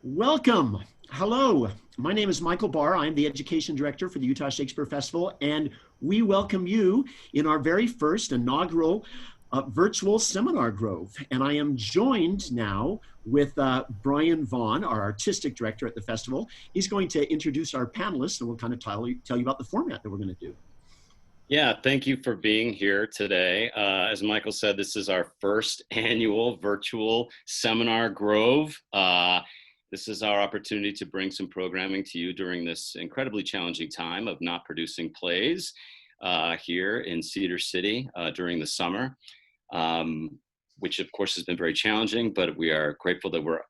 Welcome. Hello. My name is Michael Bahr. I'm the Education Director for the Utah Shakespeare Festival, and we welcome you in our very first inaugural virtual seminar grove. And I am joined now with Brian Vaughn, our Artistic Director at the festival. He's going to introduce our panelists, and we'll kind of tell you about the format that we're going to do. Yeah, thank you for being here today. As Michael said, this is our first annual virtual seminar grove. This is our opportunity to bring some programming to you during this incredibly challenging time of not producing plays here in Cedar City during the summer, which of course has been very challenging, but we are grateful that we're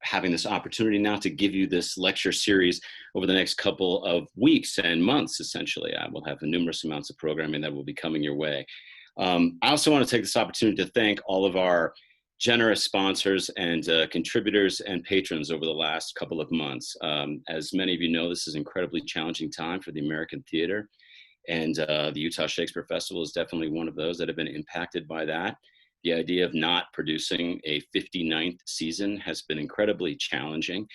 having this opportunity now to give you this lecture series over the next couple of weeks and months, essentially. I will have numerous amounts of programming that will be coming your way. I also want to take this opportunity to thank all of our generous sponsors and contributors and patrons over the last couple of months. As many of you know, this is an incredibly challenging time for the American theater, and the Utah Shakespeare Festival is definitely one of those that have been impacted by that. The idea of not producing a 59th season has been incredibly challenging,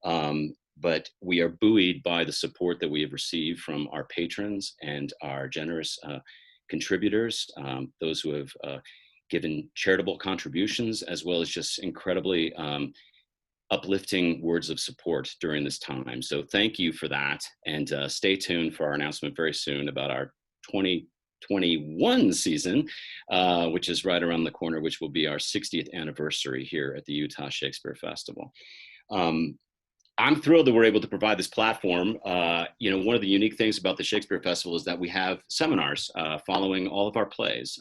but we are buoyed by the support that we have received from our patrons and our generous contributors, those who have given charitable contributions, as well as just incredibly uplifting words of support during this time. So thank you for that, and stay tuned for our announcement very soon about our 2021 season, which is right around the corner, which will be our 60th anniversary here at the Utah Shakespeare Festival. I'm thrilled that we're able to provide this platform. One of the unique things about the Shakespeare Festival is that we have seminars following all of our plays,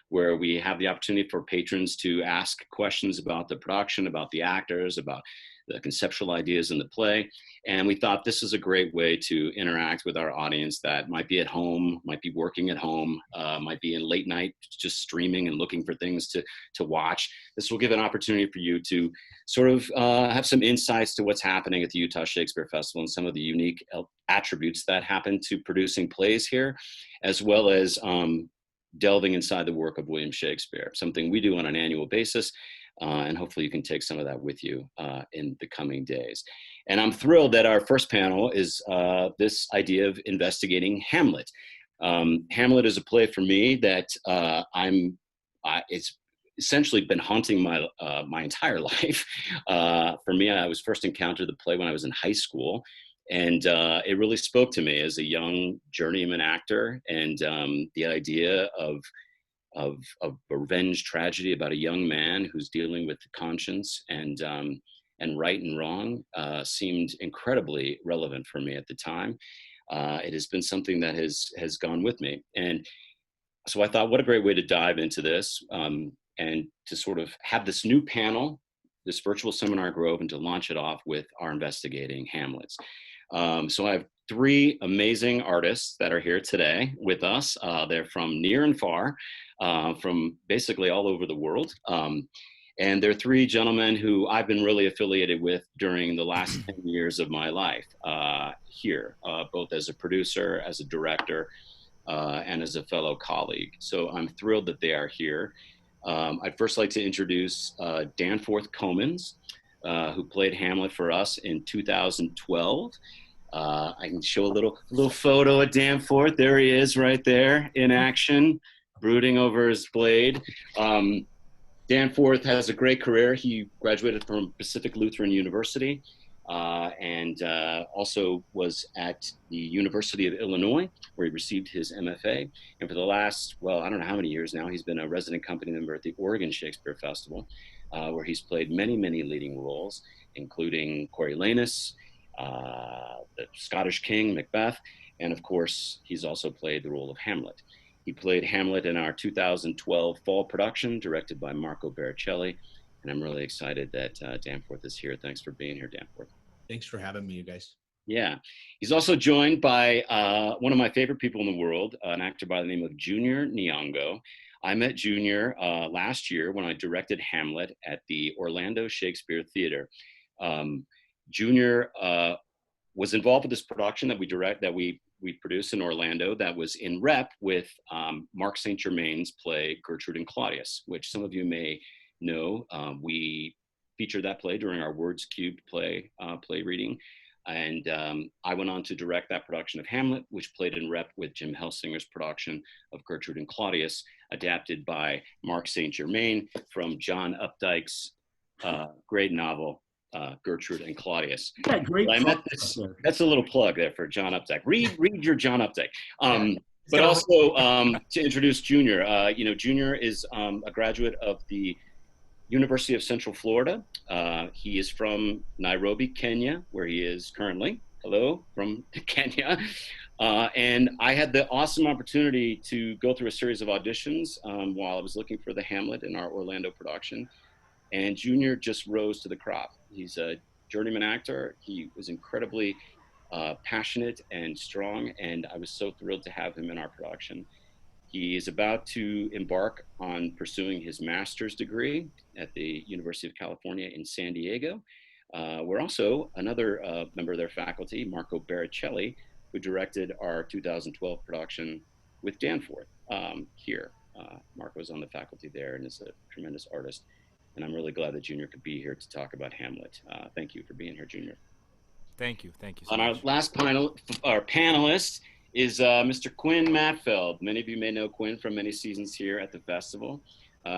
where we have the opportunity for patrons to ask questions about the production, about the actors, about the conceptual ideas in the play. And we thought this is a great way to interact with our audience that might be at home, might be working at home, might be in late night, just streaming and looking for things to watch. This will give an opportunity for you to sort of have some insights to what's happening at the Utah Shakespeare Festival and some of the unique attributes that happen to producing plays here, as well as delving inside the work of William Shakespeare, something we do on an annual basis. And hopefully you can take some of that with you in the coming days. And I'm thrilled that our first panel is this idea of investigating Hamlet. Hamlet is a play for me that it's essentially been haunting my entire life. For me, I was first encountered the play when I was in high school, and it really spoke to me as a young journeyman actor, and the idea of a revenge tragedy about a young man who's dealing with conscience and right and wrong seemed incredibly relevant for me at the time. It has been something that has gone with me. And so I thought, what a great way to dive into this and to sort of have this new panel, this virtual seminar grove, and to launch it off with our investigating Hamlets. So I have three amazing artists that are here today with us. They're from near and far, from basically all over the world. And they're three gentlemen who I've been really affiliated with during the last 10 years of my life here, both as a producer, as a director, and as a fellow colleague. So I'm thrilled that they are here. I'd first like to introduce Danforth Comins, who played Hamlet for us in 2012. I can show a little photo of Danforth. There he is right there in action, brooding over his blade. Danforth has a great career. He graduated from Pacific Lutheran University and also was at the University of Illinois, where he received his MFA. And for the last, I don't know how many years now, he's been a resident company member at the Oregon Shakespeare Festival, where he's played many, many leading roles, including Coriolanus, the Scottish King, Macbeth, and of course, he's also played the role of Hamlet. He played Hamlet in our 2012 fall production, directed by Marco Baricelli, and I'm really excited that Danforth is here. Thanks for being here, Danforth. Thanks for having me, you guys. Yeah. He's also joined by one of my favorite people in the world, an actor by the name of Junior Nyong'o. I met Junior last year when I directed Hamlet at the Orlando Shakespeare Theater. Junior was involved with this production that we produced in Orlando that was in rep with Mark St. Germain's play Gertrude and Claudius, which some of you may know. We featured that play during our Words Cubed play reading. And I went on to direct that production of Hamlet, which played in rep with Jim Helsinger's production of Gertrude and Claudius, adapted by Mark St. Germain from John Updike's great novel, Gertrude and Claudius. Yeah, great. That's a little plug there for John Updike. Read your John Updike. But also to introduce Junior. Junior is a graduate of the University of Central Florida. He is from Nairobi, Kenya, where he is currently. Hello from Kenya. And I had the awesome opportunity to go through a series of auditions while I was looking for the Hamlet in our Orlando production. And Junior just rose to the crop. He's a journeyman actor. He was incredibly passionate and strong, and I was so thrilled to have him in our production. He is about to embark on pursuing his master's degree at the University of California in San Diego. We're also another member of their faculty, Marco Baricelli, who directed our 2012 production with Danforth here. Marco's on the faculty there and is a tremendous artist. And I'm really glad that Junior could be here to talk about Hamlet. Thank you for being here, Junior. Thank you so much. Our last panelist is Mr. Quinn Mattfeld. Many of you may know Quinn from many seasons here at the festival.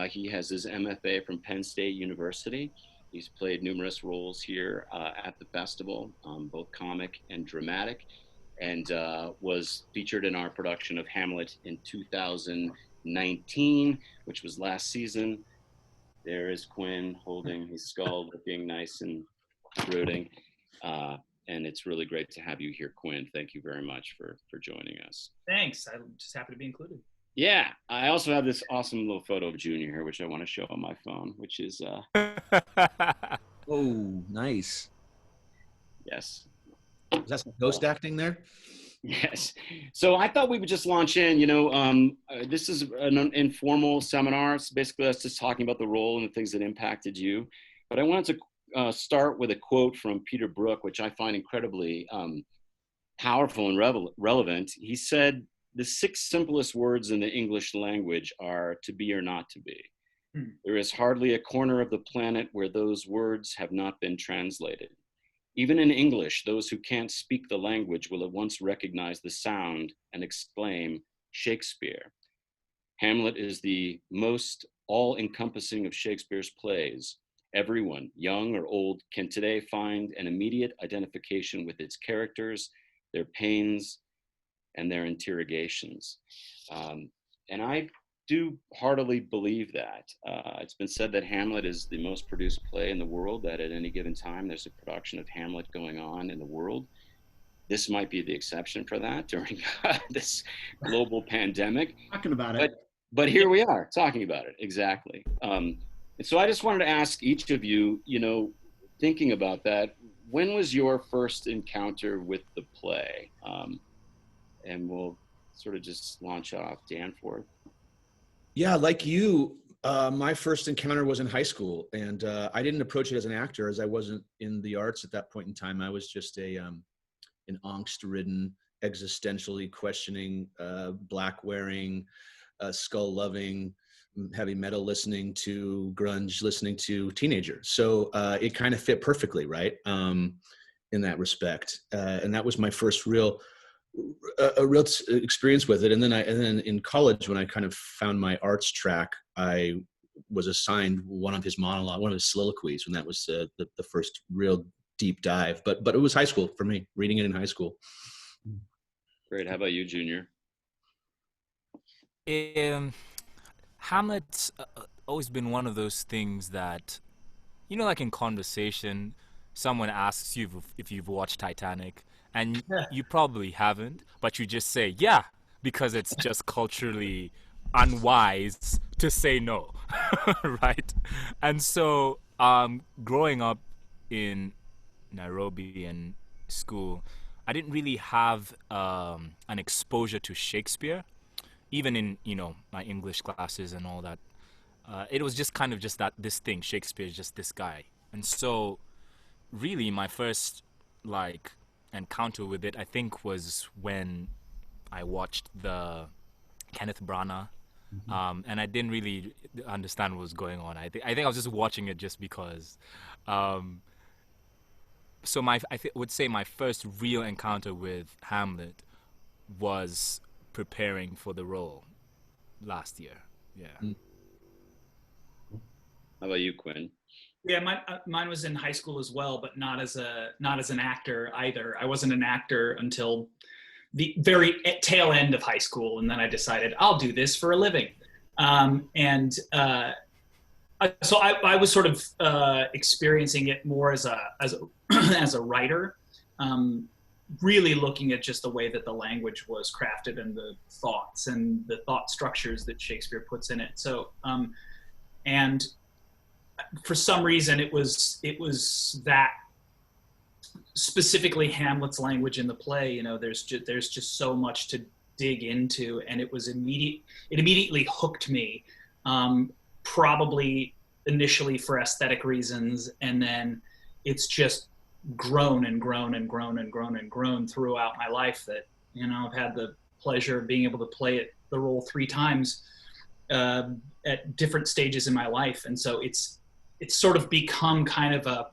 He has his MFA from Penn State University. He's played numerous roles here at the festival, both comic and dramatic, and was featured in our production of Hamlet in 2019, which was last season. There is Quinn holding his skull, looking nice and brooding. And it's really great to have you here, Quinn. Thank you very much for joining us. Thanks. I'm just happy to be included. Yeah. I also have this awesome little photo of Junior here, which I want to show on my phone, which is... Oh, nice. Yes. Is that some ghost acting there? Yes. So I thought we would just launch in, this is an informal seminar. It's basically us just talking about the role and the things that impacted you. But I wanted to start with a quote from Peter Brook, which I find incredibly powerful and relevant. He said, "The 6 simplest words in the English language are to be or not to be. There is hardly a corner of the planet where those words have not been translated. Even in English, those who can't speak the language will at once recognize the sound and exclaim, 'Shakespeare.' Hamlet is the most all-encompassing of Shakespeare's plays. Everyone, young or old, can today find an immediate identification with its characters, their pains, and their interrogations." And I do heartily believe that. It's been said that Hamlet is the most produced play in the world, that at any given time there's a production of Hamlet going on in the world. This might be the exception for that during this global pandemic. Talking about it. But here we are talking about it, exactly. And so I just wanted to ask each of you, thinking about that, when was your first encounter with the play? And we'll sort of just launch off. Danforth. Yeah, like you, my first encounter was in high school, and I didn't approach it as an actor, as I wasn't in the arts at that point in time. I was just an angst-ridden, existentially questioning, black-wearing, skull-loving, heavy metal listening to, grunge listening to teenager. So it kind of fit perfectly, right, in that respect. And that was my first real experience with it. And then in college, when I kind of found my arts track, I was assigned one of his soliloquies, and that was the first real deep dive. But it was high school for me, reading it in high school. Great. How about you, Junior? Hamlet's always been one of those things that, like in conversation, someone asks you if you've watched Titanic, and you probably haven't, but you just say, yeah, because it's just culturally unwise to say no, right? And so growing up in Nairobi and school, I didn't really have an exposure to Shakespeare, even in, my English classes and all that. It was just kind of just this thing, Shakespeare is just this guy. And so really my first encounter with it, I think, was when I watched the Kenneth Branagh And I didn't really understand what was going on. I think I was just watching it just because. So would say my first real encounter with Hamlet was preparing for the role last year. Yeah. How about you, Quinn? Yeah, mine was in high school as well, but not as an actor either. I wasn't an actor until the very tail end of high school, and then I decided I'll do this for a living. So I was sort of experiencing it more as a as a writer, really looking at just the way that the language was crafted and the thoughts and the thought structures that Shakespeare puts in it. So and for some reason it was that specifically Hamlet's language in the play. You know, there's just so much to dig into, and it immediately hooked me. Probably initially for aesthetic reasons, and then it's just grown and grown and grown and grown and grown throughout my life. That, you know, I've had the pleasure of being able to play the role 3 times at different stages in my life, and so it's sort of become kind of a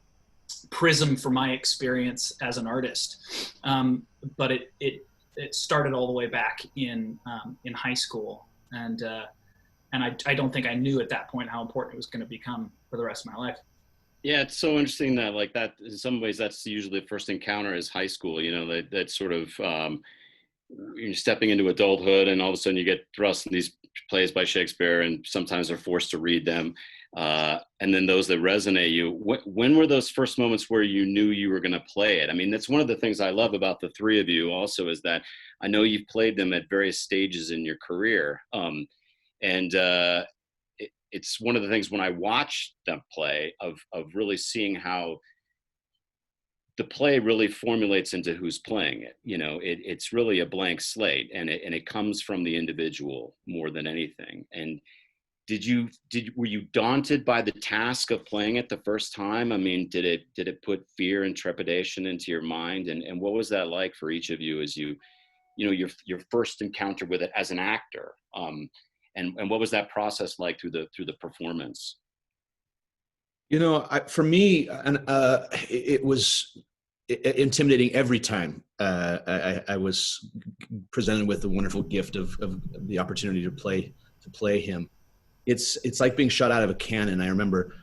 prism for my experience as an artist. But it started all the way back in high school, and I don't think I knew at that point how important it was going to become for the rest of my life. Yeah, it's so interesting that, like, that in some ways that's usually the first encounter is high school. You know, that sort of you're stepping into adulthood, and all of a sudden you get thrust in these plays by Shakespeare, and sometimes are forced to read them. And then those that resonate you. When were those first moments where you knew you were going to play it? I mean, that's one of the things I love about the 3 of you also, is that I know you've played them at various stages in your career. It's one of the things when I watch them play of really seeing how the play really formulates into who's playing it. You know, it's really a blank slate, and it comes from the individual more than anything. And were you daunted by the task of playing it the first time? I mean, did it put fear and trepidation into your mind? And what was that like for each of you as you know, your first encounter with it as an actor? And what was that process like through the performance? You know, for me, it was intimidating every time I was presented with the wonderful gift of the opportunity to play him. It's like being shot out of a cannon. I remember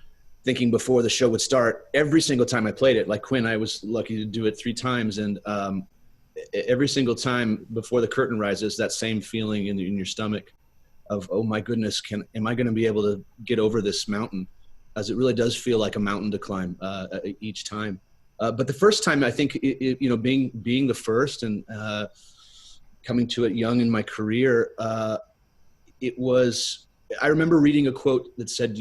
thinking before the show would start, every single time I played it, like Quinn, I was lucky to do it 3 times, and every single time before the curtain rises, that same feeling in your stomach of, oh my goodness, am I going to be able to get over this mountain? As it really does feel like a mountain to climb each time. But the first time, I think, you know, being the first and coming to it young in my career, I remember reading a quote that said,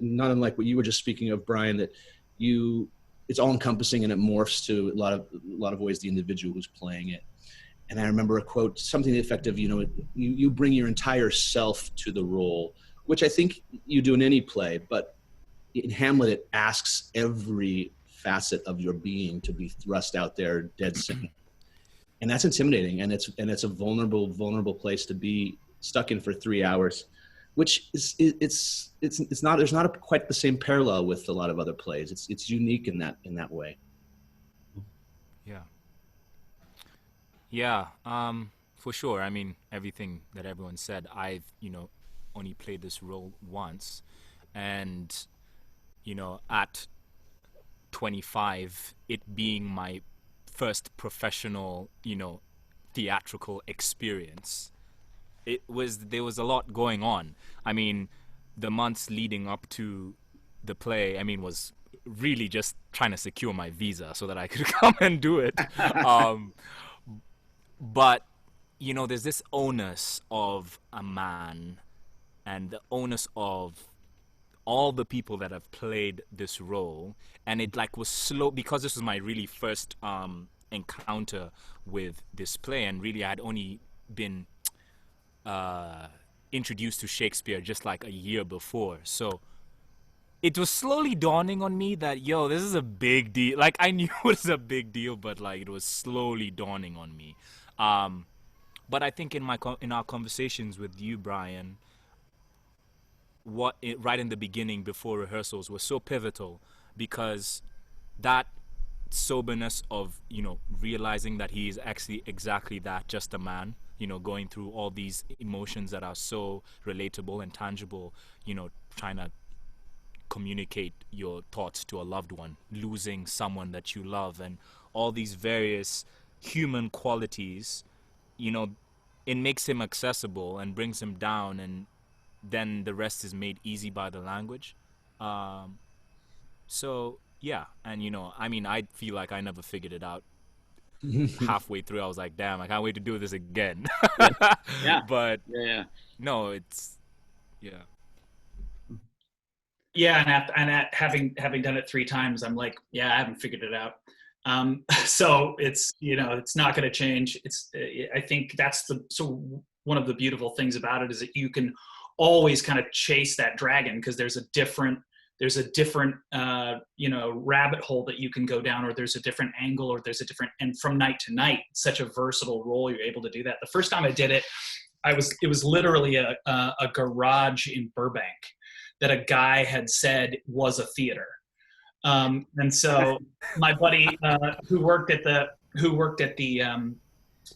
not unlike what you were just speaking of, Brian, that it's all encompassing and it morphs to a lot of ways the individual who's playing it. And I remember a quote, something to the effect of, you know, you bring your entire self to the role, which I think you do in any play, but in Hamlet, it asks every facet of your being to be thrust out there dead center. And that's intimidating, and it's a vulnerable place to be stuck in for 3 hours, which it's not, there's not quite the same parallel with a lot of other plays. It's unique in that way. Yeah, for sure. I mean, everything that everyone said, I've, you know, only played this role once, and, you know, at 25, it being my first professional, you know, theatrical experience, there was a lot going on. I mean, the months leading up to the play, I mean, was really just trying to secure my visa so that I could come and do it. But, you know, there's this onus of a man and the onus of all the people that have played this role. And it like was slow, because this was my really first encounter with this play. And really I had only been introduced to Shakespeare just like a year before. So it was slowly dawning on me that, yo, this is a big deal. Like, I knew it was a big deal, but like it was slowly dawning on me. But I think in our conversations with you, Brian, right in the beginning before rehearsals was so pivotal, because that soberness of, realizing that he is actually exactly that, just a man, going through all these emotions that are so relatable and tangible, trying to communicate your thoughts to a loved one, losing someone that you love, and all these various human qualities, it makes him accessible and brings him down, and then the rest is made easy by the language. So yeah, and I feel like I never figured it out. Halfway through, I was like, damn, I can't wait to do this again. Yeah. But Yeah. no, it's yeah. Yeah, and having done it 3 times, I'm like, yeah, I haven't figured it out. So it's it's not going to change. I think that's one of the beautiful things about it is that you can always kind of chase that dragon, because there's a different rabbit hole that you can go down, or there's a different angle, or and from night to night, it's such a versatile role. You're able to do that. The first time I did it, it was literally a garage in Burbank that a guy had said was a theater. And so my buddy who worked at the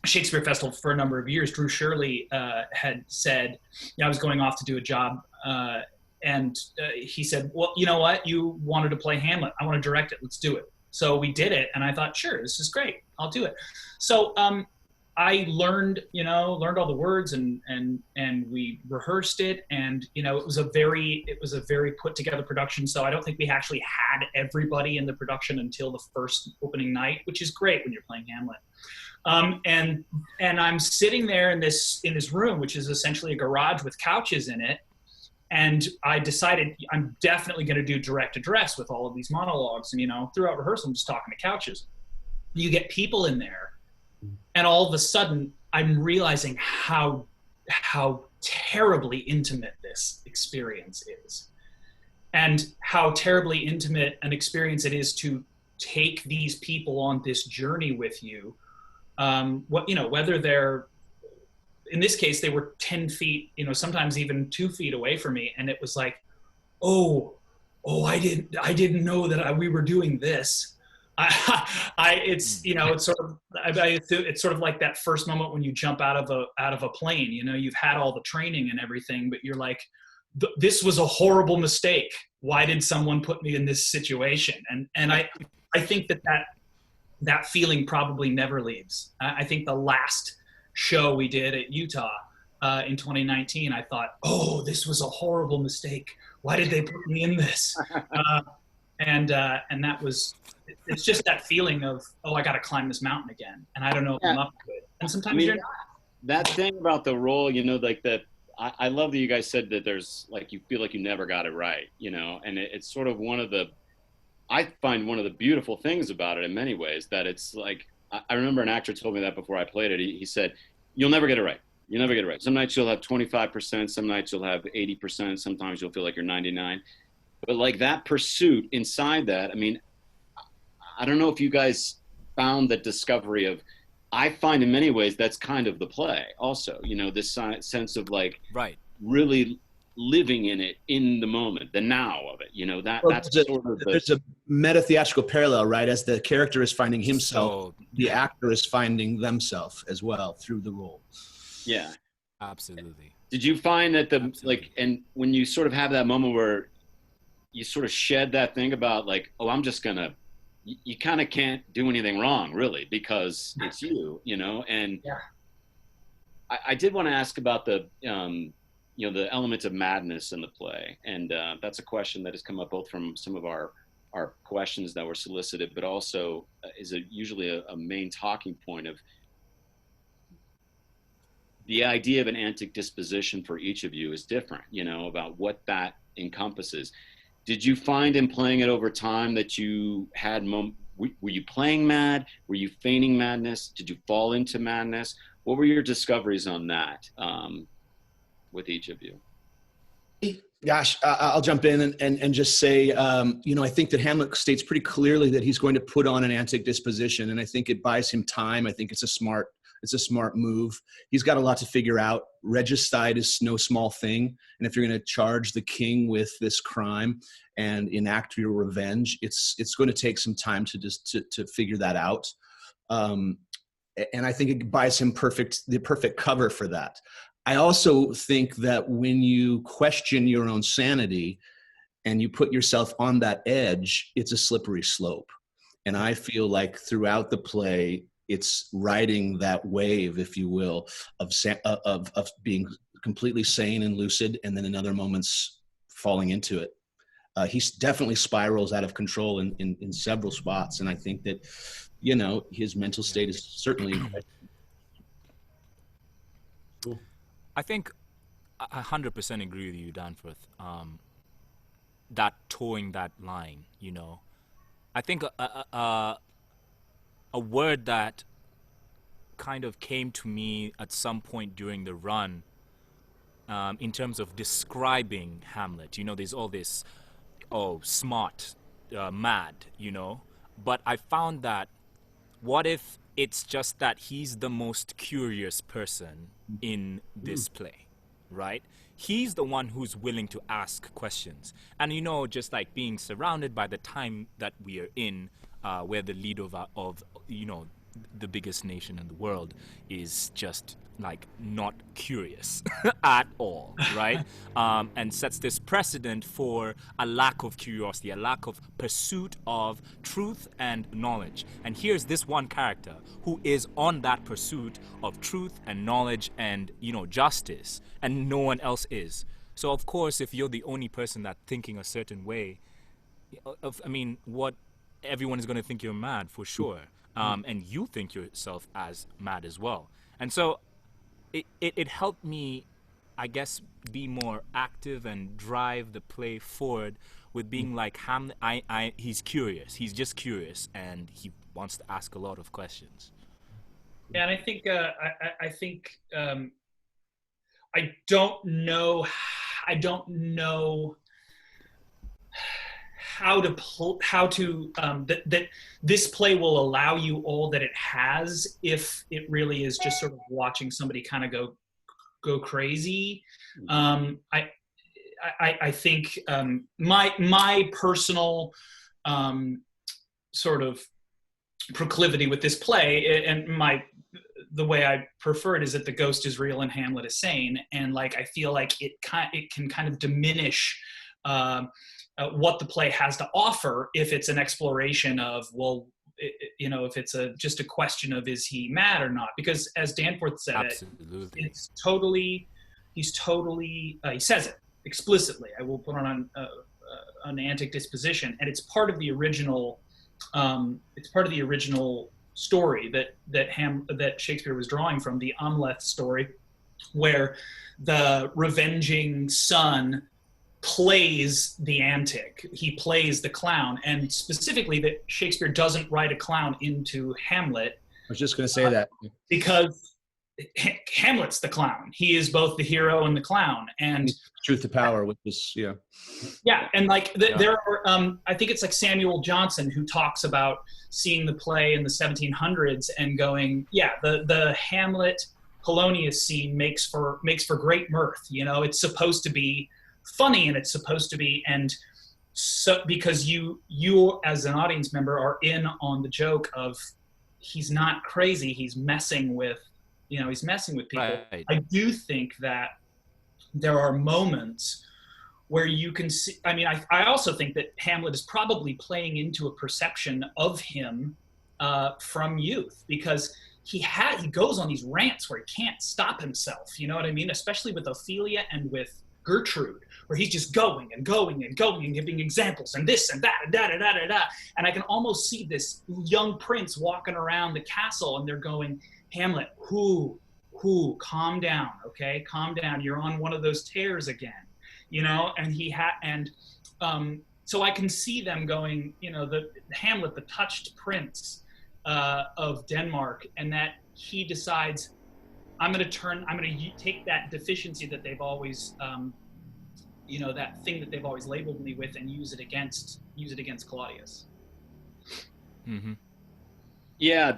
Shakespeare Festival for a number of years, Drew Shirley, had said, I was going off to do a job, and he said, well, you know what? You wanted to play Hamlet. I want to direct it. Let's do it. So we did it, and I thought, sure, this is great. I'll do it. So I learned all the words, and we rehearsed it, and it was a very put together production. So I don't think we actually had everybody in the production until the first opening night, which is great when you're playing Hamlet. And I'm sitting there in this room, which is essentially a garage with couches in it. And I decided I'm definitely going to do direct address with all of these monologues. And, throughout rehearsal, I'm just talking to couches. You get people in there, and all of a sudden I'm realizing how terribly intimate this experience is, and how terribly intimate an experience it is to take these people on this journey with you. Whether they're, in this case, they were 10 feet, sometimes even 2 feet away from me. And it was like, oh, I didn't know that we were doing this. It's sort of like that first moment when you jump out of a plane. You've had all the training and everything, but you're like, this was a horrible mistake. Why did someone put me in this situation? And I think that feeling probably never leaves. I think the last show we did at Utah in 2019, I thought, oh, this was a horrible mistake. Why did they put me in this? And that was, it's just that feeling of, oh, I got to climb this mountain again, and I don't know if I'm up to it. And sometimes you're not. That thing about the role, like that. I love that you guys said that there's like, you feel like you never got it right, and it's sort of I find one of the beautiful things about it in many ways, that it's like, I remember an actor told me that before I played it. He said, you'll never get it right. You never get it right. Some nights you'll have 25%, some nights you'll have 80%, sometimes you'll feel like you're 99. But like that pursuit inside that, I don't know if you guys found that discovery of, I find in many ways that's kind of the play also, this sense of like, right, really living in it, in the moment, the now of it, there's a meta theatrical parallel, right? As the character is finding himself, the actor is finding themselves as well through the role. Yeah, absolutely. Did you find that and when you sort of have that moment where you sort of shed that thing about like, oh, I'm just gonna, you kind of can't do anything wrong really, because it's you, and yeah. I did want to ask about the the element of madness in the play, and that's a question that has come up both from some of our questions that were solicited, but also is usually a main talking point of the idea of an antic disposition for each of you is different, about what that encompasses. Did you find in playing it over time that you had were you playing mad? Were you feigning madness? Did you fall into madness? What were your discoveries on that with each of you? Gosh, I'll jump in and just say, I think that Hamlet states pretty clearly that he's going to put on an antic disposition, and I think it buys him time. I think it's a smart It's a smart move. He's got a lot to figure out. Regicide is no small thing. And if you're going to charge the king with this crime and enact your revenge, it's going to take some time to figure that out. And I think it buys him the perfect cover for that. I also think that when you question your own sanity and you put yourself on that edge, it's a slippery slope. And I feel like throughout the play, it's riding that wave, if you will, of being completely sane and lucid, and then in other moments falling into it. He definitely spirals out of control in several spots, and I think that, you know, his mental state is certainly. Cool. I think I 100% agree with you, Danforth. That towing that line, you know, I think a word that kind of came to me at some point during the run, in terms of describing Hamlet. You know, there's all this, smart, mad, you know, but I found that what if it's just that he's the most curious person in this play, right? He's the one who's willing to ask questions. And, you know, just like being surrounded by the time that we are in, where the leader of, you know, the biggest nation in the world is just like not curious at all, right? And sets this precedent for a lack of curiosity, a lack of pursuit of truth and knowledge. And here's this one character who is on that pursuit of truth and knowledge and, you know, justice, and no one else is. So of course, if you're the only person that's thinking a certain way, what everyone is going to think you're mad for sure. And you think yourself as mad as well. And so it helped me, I guess, be more active and drive the play forward with being like Hamlet. He's curious. He's just curious, and he wants to ask a lot of questions. Yeah, and I think I don't know that this play will allow you all that it has if it really is just sort of watching somebody kind of go crazy. I think my personal sort of proclivity with this play, and the way I prefer it, is that the ghost is real and Hamlet is sane, and like I feel like it can kind of diminish what the play has to offer if it's an exploration of, well, if it's just a question of, is he mad or not? Because as Danforth said, absolutely, he says it explicitly. I will put on an antic disposition, and it's part of the original. It's part of the original story that Shakespeare was drawing from, the Hamlet story, where the revenging son plays the antic. He plays the clown, and specifically that Shakespeare doesn't write a clown into Hamlet. I was just going to say that. Because Hamlet's the clown. He is both the hero and the clown. And truth to power with this, yeah. Yeah, and like there are, I think it's like Samuel Johnson who talks about seeing the play in the 1700s and going, yeah, the Hamlet Polonius scene makes for great mirth. You know, it's supposed to be funny, and it's supposed to be, and so because you as an audience member are in on the joke of, he's not crazy, he's messing with people. Right. I do think that there are moments where you can see, I also think that Hamlet is probably playing into a perception of him from youth, because he goes on these rants where he can't stop himself, you know what I mean? Especially with Ophelia and with Gertrude, where he's just going and going and going and giving examples and this and that and da-da-da-da-da. And I can almost see this young prince walking around the castle, and they're going, Hamlet, calm down, okay? Calm down. You're on one of those tears again, you know? And so I can see them going, you know, the Hamlet, the touched prince of Denmark, and that he decides, I'm going to take that deficiency that they've always, that thing that they've always labeled me with, and use it against Claudius. Mm-hmm. Yeah,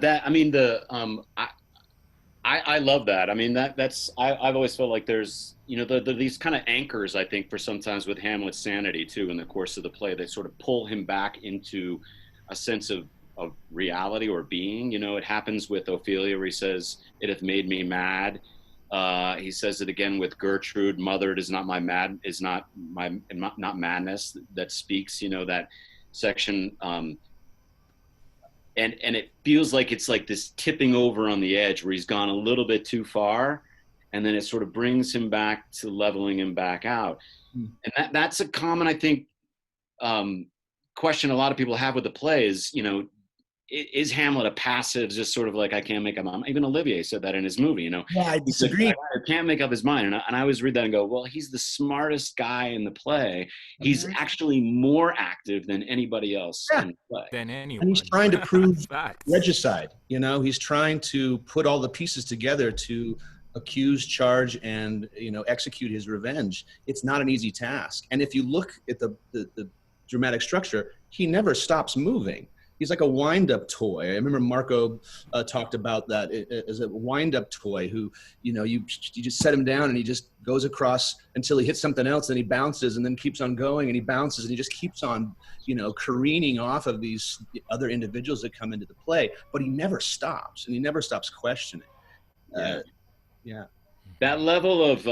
I love that. I mean, I've always felt like there's, you know, these kind of anchors, I think, for sometimes with Hamlet's sanity too, in the course of the play, they sort of pull him back into a sense of reality or being. You know, it happens with Ophelia where he says, "It hath made me mad." He says it again with Gertrude, "Mother, it is not my not madness that speaks." You know, that section. And it feels like it's like this tipping over on the edge where he's gone a little bit too far, and then it sort of brings him back to leveling him back out. And that's a common, I think, question a lot of people have with the play is, you know, is Hamlet a passive, just sort of like, I can't make up my mind? Even Olivier said that in his movie, you know. Yeah, I disagree. I can't make up his mind. And I always read that and go, well, he's the smartest guy in the play. He's actually more active than anybody else in the play. Than anyone. And he's trying to prove Facts. regicide. You know, he's trying to put all the pieces together to accuse, charge, and, you know, execute his revenge. It's not an easy task. And if you look at the dramatic structure, he never stops moving. He's like a wind-up toy. I remember Marco talked about that as a wind-up toy who, you know, you just set him down and he just goes across until he hits something else, and he bounces and then keeps on going, and he bounces and he just keeps on, you know, careening off of these other individuals that come into the play, but he never stops, and he never stops questioning. That level of,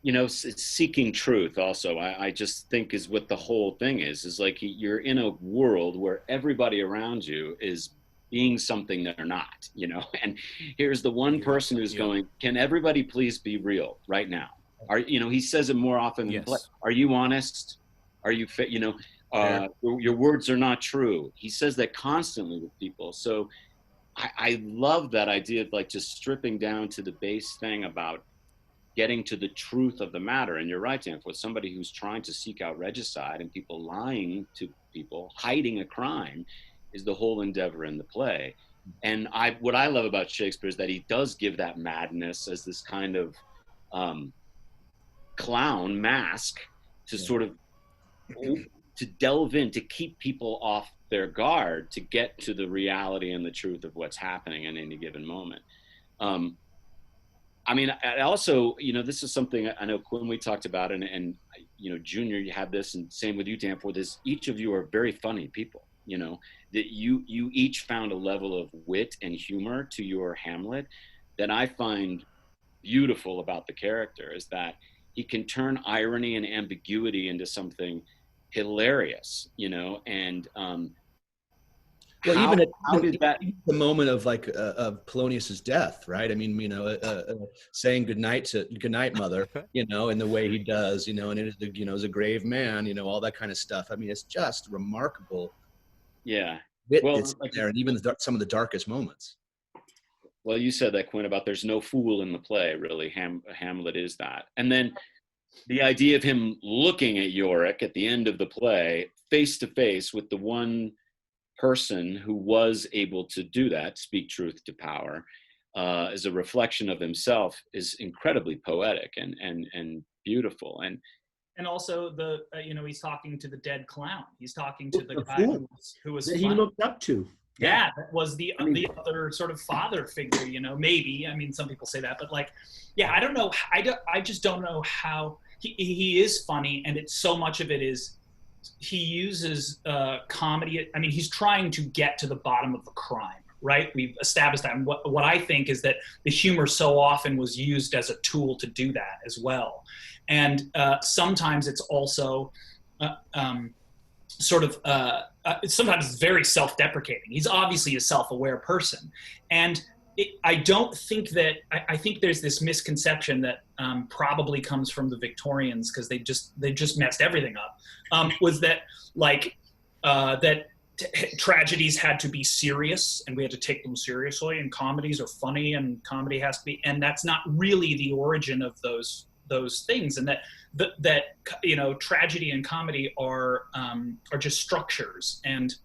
you know, seeking truth also, I just think is what the whole thing is like you're in a world where everybody around you is being something they're not, you know, and here's the one person who's going, can everybody please be real right now? You know, he says it more often than play. Are you honest? Are you fit? You know, your words are not true. He says that constantly with people. So I love that idea of like just stripping down to the base thing about getting to the truth of the matter. And you're right, Danforth, somebody who's trying to seek out regicide and people lying to people, hiding a crime, is the whole endeavor in the play. And what I love about Shakespeare is that he does give that madness as this kind of clown mask to sort of to delve in, to keep people off their guard, to get to the reality and the truth of what's happening in any given moment. I mean, I also, you know, this is something I know, Quinn, we talked about, and you know, Junior, you have this, and same with you, Danforth, is each of you are very funny people, you know, that you each found a level of wit and humor to your Hamlet that I find beautiful about the character, is that he can turn irony and ambiguity into something hilarious, you know, and well, even at the moment of like of Polonius's death, right? I mean, you know, saying goodnight, mother, you know, in the way he does, you know, and it is, you know, as a grave man, you know, all that kind of stuff. I mean, it's just remarkable. Yeah. Well, it's there, and even some of the darkest moments. Well, you said that, Quinn, about there's no fool in the play, really. Hamlet is that. And then the idea of him looking at Yorick at the end of the play, face to face with the one person who was able to do that, speak truth to power, as a reflection of himself, is incredibly poetic and beautiful. And also the you know, he's talking to the dead clown. He's talking to the guy who was that he looked up to. Yeah, that was the other sort of father figure, you know, maybe. I mean, some people say that, but like, yeah, I don't know. I just don't know how he is funny, and it's so much of it is he uses comedy. I mean, he's trying to get to the bottom of the crime, right? We've established that. And what I think is that the humor so often was used as a tool to do that as well. And sometimes it's also sometimes it's very self-deprecating. He's obviously a self-aware person. And I don't think that, I think there's this misconception that probably comes from the Victorians, because they just messed everything up, was that like, tragedies had to be serious and we had to take them seriously, and comedies are funny and comedy has to be, and that's not really the origin of those things. And that you know, tragedy and comedy are just structures, and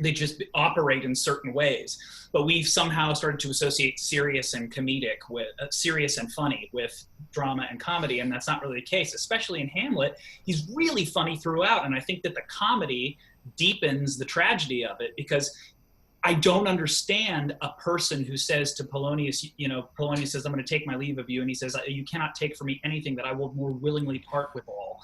they just operate in certain ways. But we've somehow started to associate serious and comedic with serious and funny with drama and comedy, and that's not really the case. Especially in Hamlet, he's really funny throughout, and I think that the comedy deepens the tragedy of it, because I don't understand a person who says to Polonius, Polonius says, I'm going to take my leave of you. And he says, you cannot take from me anything that I will more willingly part with all.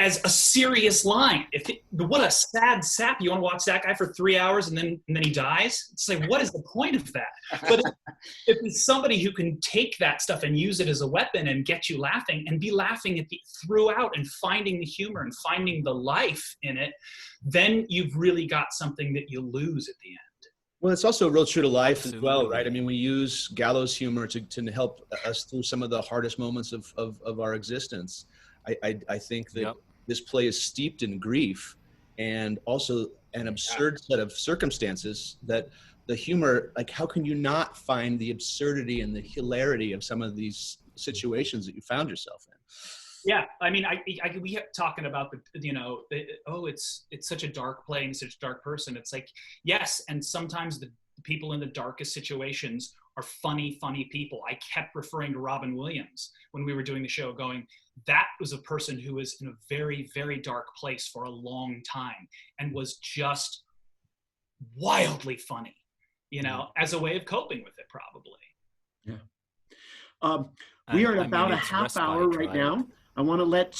As a serious line. What a sad sap. You want to watch that guy for 3 hours and then he dies? It's like, what is the point of that? But if it's somebody who can take that stuff and use it as a weapon and get you laughing and be laughing throughout and finding the humor and finding the life in it, then you've really got something that you lose at the end. Well, it's also real true to life as well, Absolutely. right? I mean, we use gallows humor to help us through some of the hardest moments of our existence. I think that this play is steeped in grief and also an absurd set of circumstances that the humor, like how can you not find the absurdity and the hilarity of some of these situations that you found yourself in? Yeah, I mean, we kept talking about it's such a dark play and such a dark person. It's like, yes, and sometimes the people in the darkest situations are funny people. I kept referring to Robin Williams when we were doing the show, going, that was a person who was in a very, very dark place for a long time and was just wildly funny, as a way of coping with it, probably. Yeah. We are at about a half hour right now. I want to let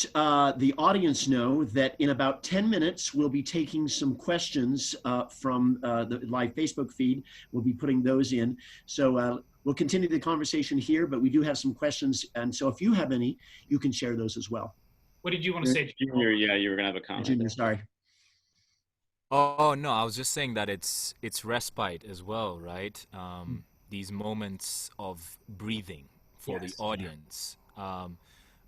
the audience know that in about 10 minutes, we'll be taking some questions from the live Facebook feed. We'll be putting those in. So we'll continue the conversation here, but we do have some questions. And so if you have any, you can share those as well. What did you want to say, Junior? Yeah, you were going to have a comment. Junior, sorry. Oh, no, I was just saying that it's respite as well, right? These moments of breathing for the audience.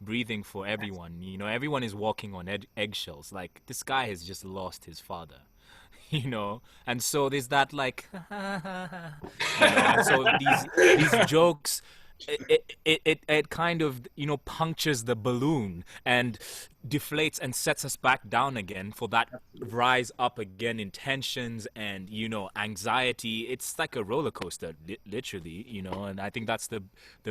Breathing for everyone. Everyone is walking on eggshells. Like, this guy has just lost his father, and so there's that, like, and so these jokes, it kind of, punctures the balloon and deflates and sets us back down again for that rise up again in tensions and, anxiety. It's like a roller coaster, literally, and I think that's the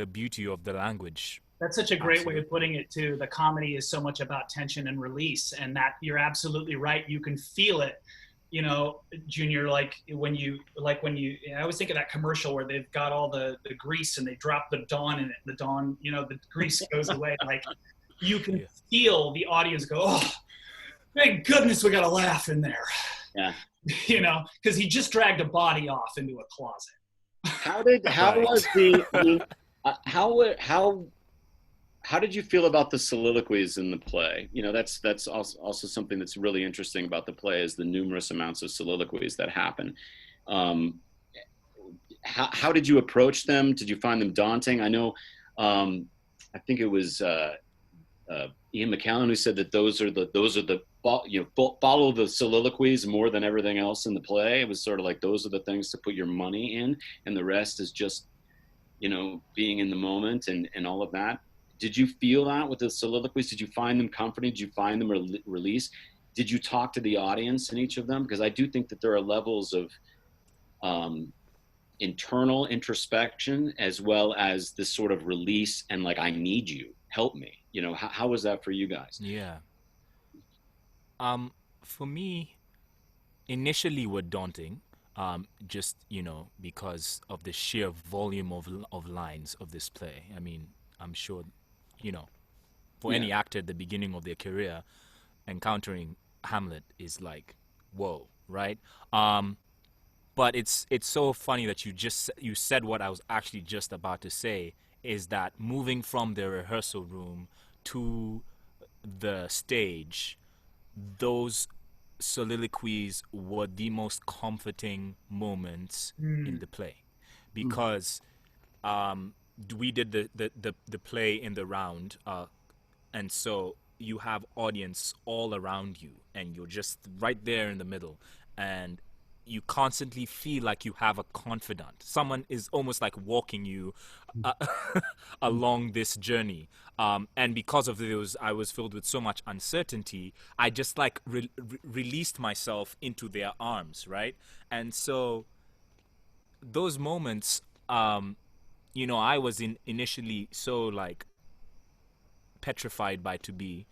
beauty of the language. That's such a great way of putting it too. The comedy is so much about tension and release, and that you're absolutely right. You can feel it, Junior, I always think of that commercial where they've got all the grease and they drop the Dawn in it. The Dawn, the grease goes away. Like, you can feel the audience go, oh, thank goodness we got a laugh in there. Yeah. Because he just dragged a body off into a closet. How did you feel about the soliloquies in the play? That's also something that's really interesting about the play, is the numerous amounts of soliloquies that happen. How did you approach them? Did you find them daunting? I know, I think it was Ian McKellen who said that those are the follow the soliloquies more than everything else in the play. It was sort of like, those are the things to put your money in, and the rest is just, being in the moment and all of that. Did you feel that with the soliloquies? Did you find them comforting? Did you find them release? Did you talk to the audience in each of them? Because I do think that there are levels of internal introspection as well as this sort of release and, like, I need you, help me. How was that for you guys? Yeah. For me, initially were daunting. Just, because of the sheer volume of lines of this play. I mean, I'm sure, for any actor at the beginning of their career, encountering Hamlet is like, whoa, right? But it's so funny that you said what I was actually just about to say, is that moving from the rehearsal room to the stage, those soliloquies were the most comforting moments in the play, because we did the play in the round, and so you have audience all around you, and you're just right there in the middle, and you constantly feel like you have a confidant. Someone is almost like walking you along this journey. And because of those, I was filled with so much uncertainty. I just like released myself into their arms, right? And so those moments, I was initially so like petrified by to be,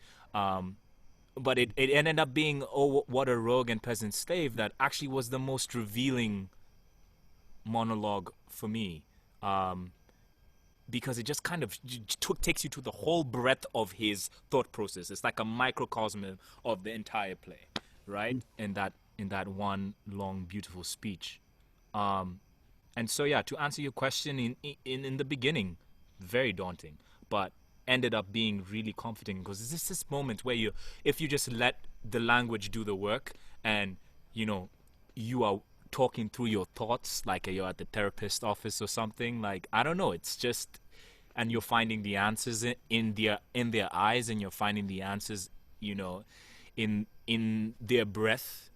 but it ended up being, oh, what a rogue and peasant slave, that actually was the most revealing monologue for me, because it just kind of takes you to the whole breadth of his thought process. It's like a microcosm of the entire play, right? In that one long, beautiful speech. And so, yeah, to answer your question, in the beginning, very daunting, but ended up being really comforting, because it's just this moment where if you just let the language do the work, and you are talking through your thoughts like you're at the therapist office or something, like, I don't know, it's just, and you're finding the answers in their eyes, and you're finding the answers in their breath,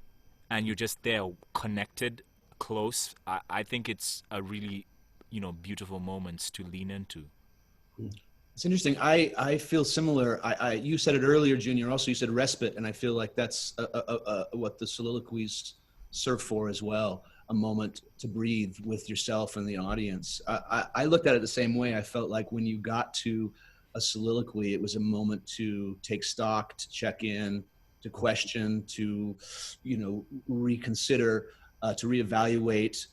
and you're just there connected, close. I think it's a really beautiful moments to lean into. It's interesting. I feel similar. You said it earlier, Junior. Also, you said respite, and I feel like that's what the soliloquies serve for as well. A moment to breathe with yourself and the audience. I looked at it the same way. I felt like when you got to a soliloquy, it was a moment to take stock, to check in, to question, to reconsider, to reevaluate,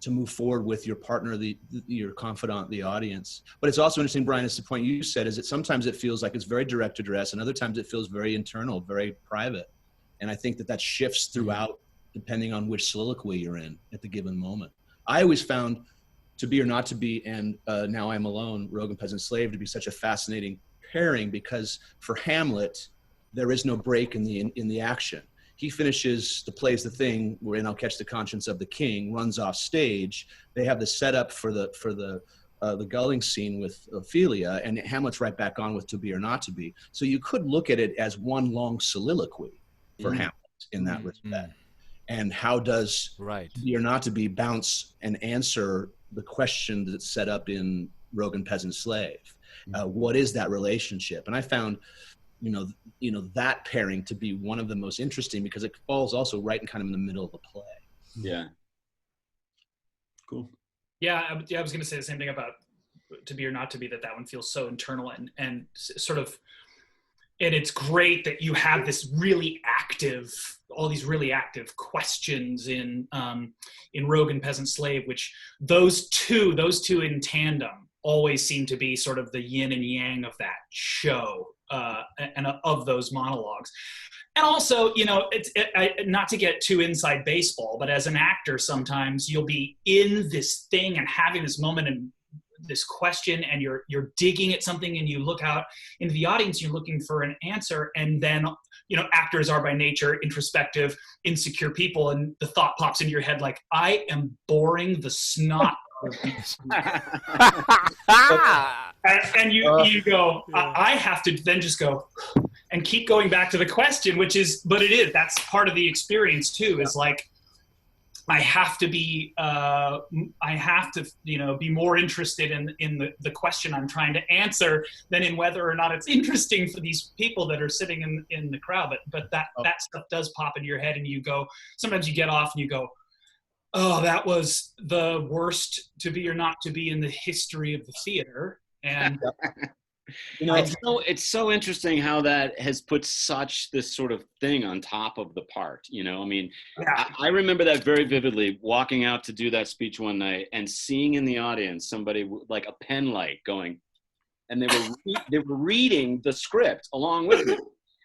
to move forward with your partner, your confidant, the audience. But it's also interesting, Brian, is the point you said, is that sometimes it feels like it's very direct address, and other times it feels very internal, very private. And I think that shifts throughout, depending on which soliloquy you're in at the given moment. I always found To Be or Not to Be and Now I'm Alone, Rogue and Peasant Slave, to be such a fascinating pairing, because for Hamlet, there is no break in the action. He finishes the play's the thing, wherein I'll catch the conscience of the king, runs off stage. They have the setup for the gulling scene with Ophelia, and Hamlet's right back on with To Be or Not to Be. So you could look at it as one long soliloquy for Hamlet in that respect. And how does To Be or Not to Be bounce and answer the question that's set up in Rogue and Peasant Slave? What is that relationship? And I found that pairing to be one of the most interesting, because it falls also right in kind of in the middle of the play. Yeah. Cool. Yeah, I was going to say the same thing about To Be or Not to Be, that one feels so internal and sort of, and it's great that you have this all these really active questions in Rogue and Peasant Slave, which those two in tandem always seem to be sort of the yin and yang of that show, and of those monologues. And also, not to get too inside baseball, but as an actor, sometimes you'll be in this thing and having this moment and this question, and you're digging at something, and you look out into the audience, you're looking for an answer, and then actors are by nature introspective, insecure people, and the thought pops into your head like, I am boring the snot out of these and you go, I have to then just go and keep going back to the question, that's part of the experience too, is like, I have to be be more interested in the question I'm trying to answer than in whether or not it's interesting for these people that are sitting in the crowd. But that stuff does pop into your head, and you go, sometimes you get off and you go, oh, that was the worst To Be or Not to Be in the history of the theater. And it's so interesting how that has put such this sort of thing on top of the part. I remember that very vividly, walking out to do that speech one night and seeing in the audience somebody like a pen light going, and they were reading the script along with me,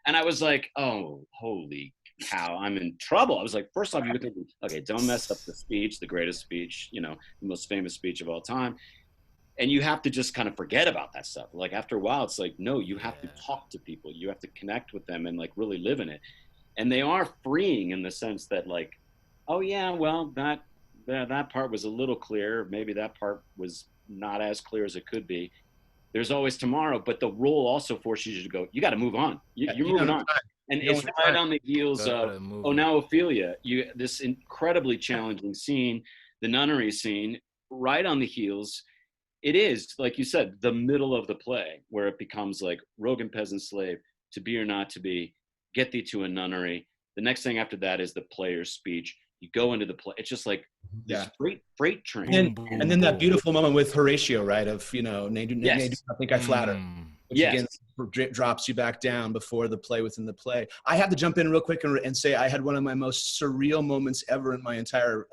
and I was like, oh, holy cow, I'm in trouble. I was like, first off, you think, okay, don't mess up the speech, the greatest speech, the most famous speech of all time. And you have to just kind of forget about that stuff. Like after a while, it's like, no, you have to talk to people. You have to connect with them and like really live in it. And they are freeing in the sense that like, oh yeah, well, that part was a little clear. Maybe that part was not as clear as it could be. There's always tomorrow, but the role also forces you to go, you got to move on. You're moving on. And it's right on the heels of, now Ophelia, this incredibly challenging scene, the nunnery scene, right on the heels. It is, like you said, the middle of the play where it becomes like Rogue and Peasant Slave, To Be or Not to Be, Get Thee to a Nunnery. The next thing after that is the player's speech. You go into the play. It's just like this freight train. And then that beautiful moment with Horatio, right? Of, nay, do not think I flatter. Which again, drops you back down before the play within the play. I have to jump in real quick and say I had one of my most surreal moments ever in my entire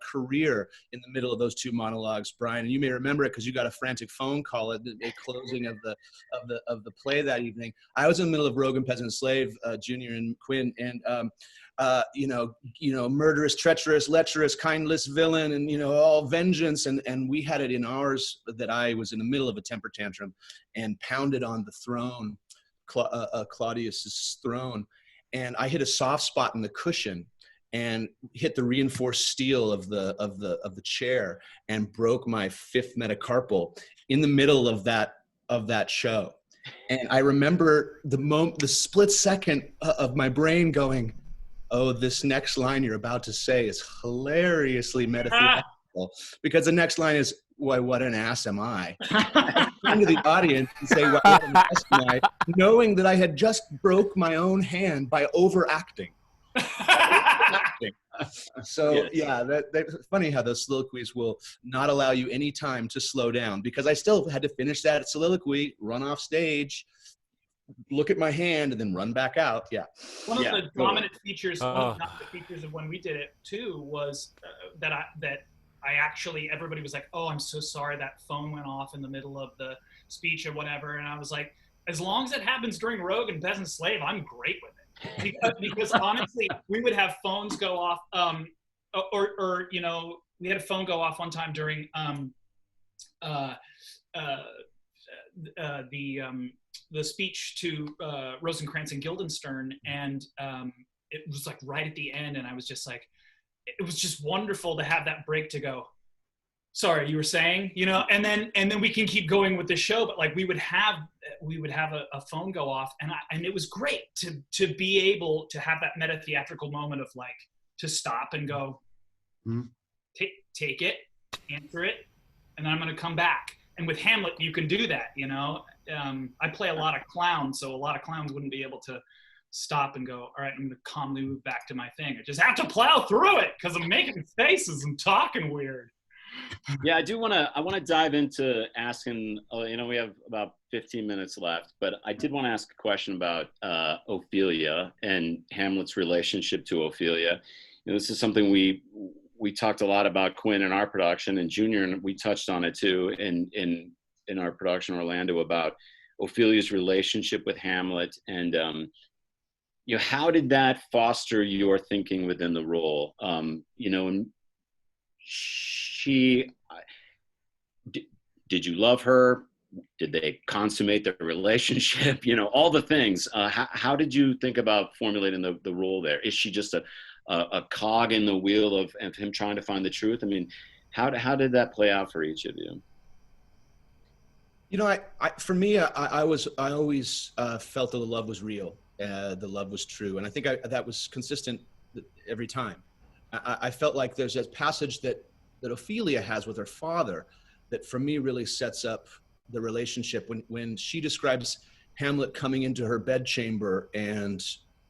career in the middle of those two monologues, Brian. And you may remember it because you got a frantic phone call at the closing of the play that evening. I was in the middle of Rogue and Peasant Slave, Junior and Quinn, and murderous, treacherous, lecherous, kindless villain, and all vengeance, and we had it in ours that I was in the middle of a temper tantrum and pounded on the throne, Claudius's throne, and I hit a soft spot in the cushion and hit the reinforced steel of the chair and broke my fifth metacarpal in the middle of that show. And I remember the split second of my brain going, oh, this next line you're about to say is hilariously metaphorical, because the next line is, why, what an ass am I? I turn to the audience and say, why, what an ass am I? Knowing that I had just broke my own hand by overacting. So yes. That's funny how those soliloquies will not allow you any time to slow down, because I still had to finish that soliloquy, run off stage, look at my hand, and then run back out. One of the dominant features, one of the dominant features of when we did it too was that I actually, everybody was like, oh, I'm so sorry that phone went off in the middle of the speech or whatever, and I was like, as long as it happens during Rogue and Peasant Slave, I'm great with it. Because honestly, we would have phones go off, or we had a phone go off one time during the speech to Rosencrantz and Guildenstern, and it was like right at the end, and I was just like, it was just wonderful to have that break to go, sorry, you were saying, and then we can keep going with the show. But like we would have a phone go off, and it was great to be able to have that meta theatrical moment of like, to stop and go, take it, answer it, and then I'm going to come back. And with Hamlet, you can do that, I play a lot of clowns, so a lot of clowns wouldn't be able to stop and go, all right, I'm going to calmly move back to my thing. I just have to plow through it because I'm making faces and talking weird. Yeah, I want to dive into asking, we have about 15 minutes left, but I did want to ask a question about Ophelia and Hamlet's relationship to Ophelia. This is something we talked a lot about, Quinn, in our production, and Junior, and we touched on it too in our production Orlando, about Ophelia's relationship with Hamlet, and how did that foster your thinking within the role? And did you love her? Did they consummate their relationship? All the things. How did you think about formulating the role there? Is she just a cog in the wheel of him trying to find the truth? I mean, how did that play out for each of you? For me, I always felt that the love was real, the love was true, and I think that was consistent every time. I felt like there's a passage that Ophelia has with her father that for me really sets up the relationship when she describes Hamlet coming into her bedchamber and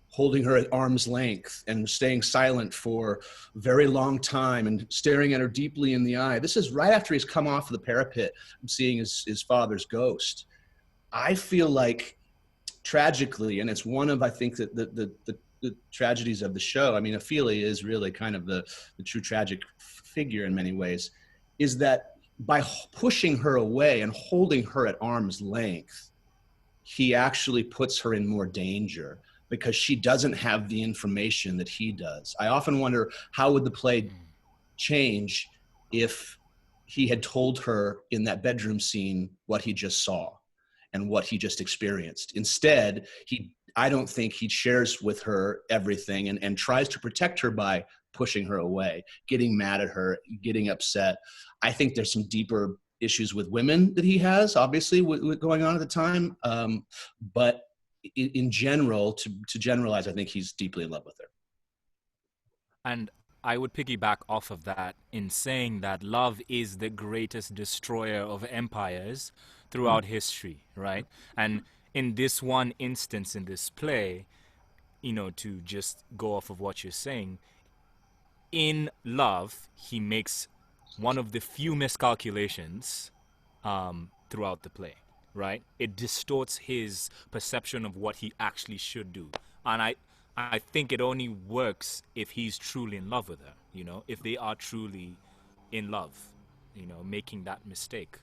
holding her at arm's length and staying silent for a very long time and staring at her deeply in the eye. This is right after he's come off the parapet and seeing his father's ghost. I feel like tragically, and it's one of, I think, that the tragedies of the show, I mean, Ophelia is really kind of the true tragic figure in many ways, is that by pushing her away and holding her at arm's length, he actually puts her in more danger because she doesn't have the information that he does. I often wonder, how would the play change if he had told her in that bedroom scene what he just saw and what he just experienced? Instead, I don't think he shares with her everything and tries to protect her by pushing her away, getting mad at her, getting upset. I think there's some deeper issues with women that he has, obviously, going on at the time. But in general, to generalize, I think he's deeply in love with her. And I would piggyback off of that in saying that love is the greatest destroyer of empires throughout history, right? And in this one instance in this play, to just go off of what you're saying, in love, he makes one of the few miscalculations throughout the play, right? It distorts his perception of what he actually should do. And I think it only works if he's truly in love with her, you know, if they are truly in love, you know, making that mistake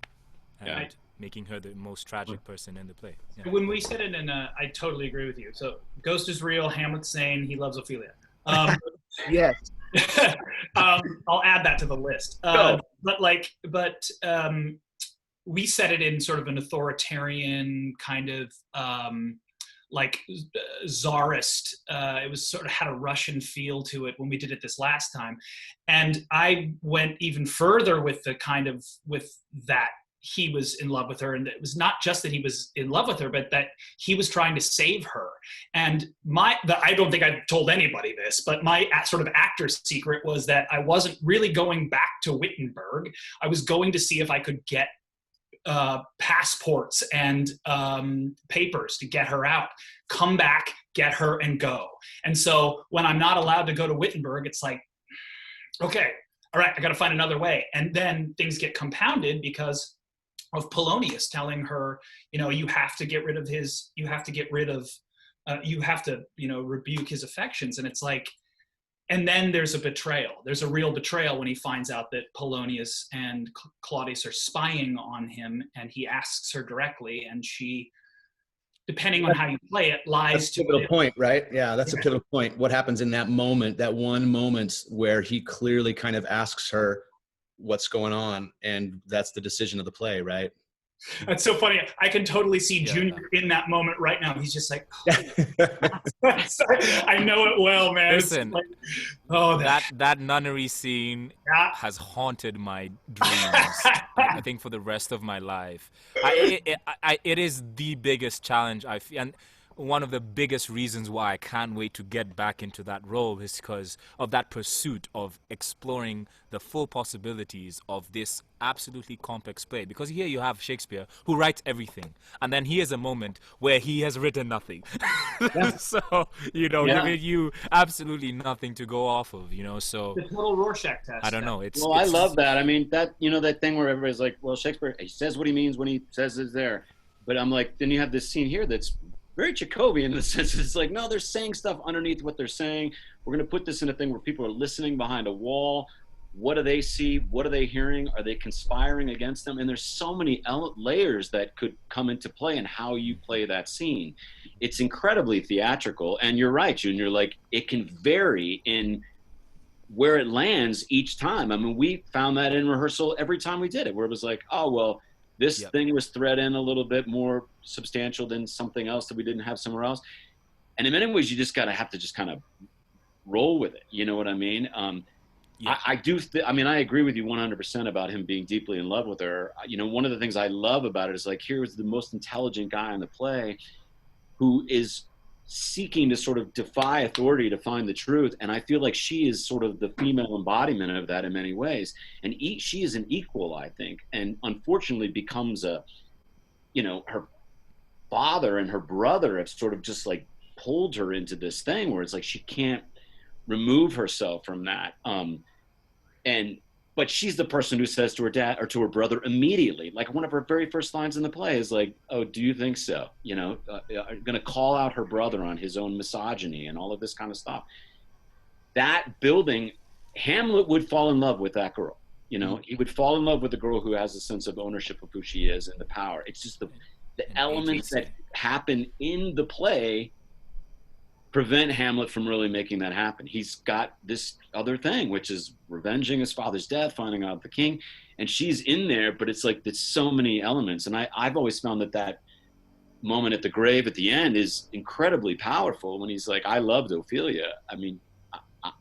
and making her the most tragic person in the play. Yeah. When we said it I totally agree with you. So Ghost is real, Hamlet's sane, he loves Ophelia. Yes. I'll add that to the list. But we said it in sort of an authoritarian kind of like czarist. It was sort of had a Russian feel to it when we did it this last time. And I went even further with that he was in love with her. And it was not just that he was in love with her, but that he was trying to save her. And I don't think I've told anybody this, but my sort of actor's secret was that I wasn't really going back to Wittenberg. I was going to see if I could get passports and papers to get her out, come back, get her, and go. And so when I'm not allowed to go to Wittenberg, it's like, okay, all right, I got to find another way. And then things get compounded because of Polonius telling her, you know, you have to, you know, rebuke his affections. And it's like, and then there's a betrayal. There's a real betrayal when he finds out that Polonius and Claudius are spying on him, and he asks her directly, and she, depending on how you play it, lies to him. That's a pivotal point, right? Yeah, that's a pivotal point. What happens in that moment, that one moment where he clearly kind of asks her what's going on, and that's the decision of the play, right? That's so funny. I can totally see Junior in that moment right now. He's just like, I know it well, man. Listen, like, that nunnery scene has haunted my dreams. I think for the rest of my life. It is the biggest challenge I feel, and one of the biggest reasons why I can't wait to get back into that role is because of that pursuit of exploring the full possibilities of this absolutely complex play. Because here you have Shakespeare, who writes everything, and then here's a moment where he has written nothing. So, you know, giving you absolutely nothing to go off of, you know, so. The total Rorschach test. I don't know. I love that. I mean, that, you know, that thing where everybody's like, well, Shakespeare, he says what he means when he says it's there. But I'm like, then you have this scene here that's very Jacobian in the sense that it's like, no, they're saying stuff underneath what they're saying. We're going to put this in a thing where people are listening behind a wall. What do they see? What are they hearing? Are they conspiring against them? And there's so many layers that could come into play in how you play that scene. It's incredibly theatrical. And you're right, Junior, like it can vary in where it lands each time. I mean, we found that in rehearsal every time we did it, where it was like, oh, well, this thing was thread in a little bit more substantial than something else that we didn't have somewhere else. And in many ways, you just have to just kind of roll with it. You know what I mean? I agree with you 100% about him being deeply in love with her. You know, one of the things I love about it is like, here's the most intelligent guy in the play who is seeking to sort of defy authority to find the truth. And I feel like she is sort of the female embodiment of that in many ways. And she is an equal, I think, and unfortunately becomes her father and her brother have sort of just like pulled her into this thing where it's like she can't remove herself from that. But she's the person who says to her dad or to her brother immediately, like one of her very first lines in the play is like, oh, do you think so? You know, going to call out her brother on his own misogyny and all of this kind of stuff. That building, Hamlet would fall in love with that girl. You know, he would fall in love with the girl who has a sense of ownership of who she is and the power. It's just the elements that happen in the play prevent Hamlet from really making that happen. He's got this other thing, which is revenging his father's death, finding out the king, and she's in there, but it's like there's so many elements. And I've always found that moment at the grave at the end is incredibly powerful when he's like, I loved Ophelia. I mean,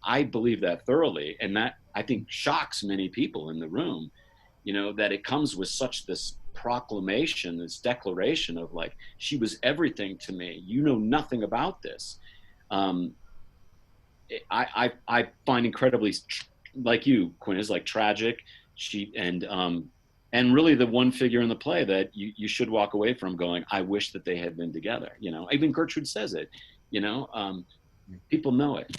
I believe that thoroughly. And that, I think, shocks many people in the room, you know, that it comes with such this proclamation, this declaration of like, she was everything to me. You know nothing about this. I find incredibly, like you, Quinn, is like tragic. And really the one figure in the play that you should walk away from going, I wish that they had been together. You know, even Gertrude says it. You know, people know it.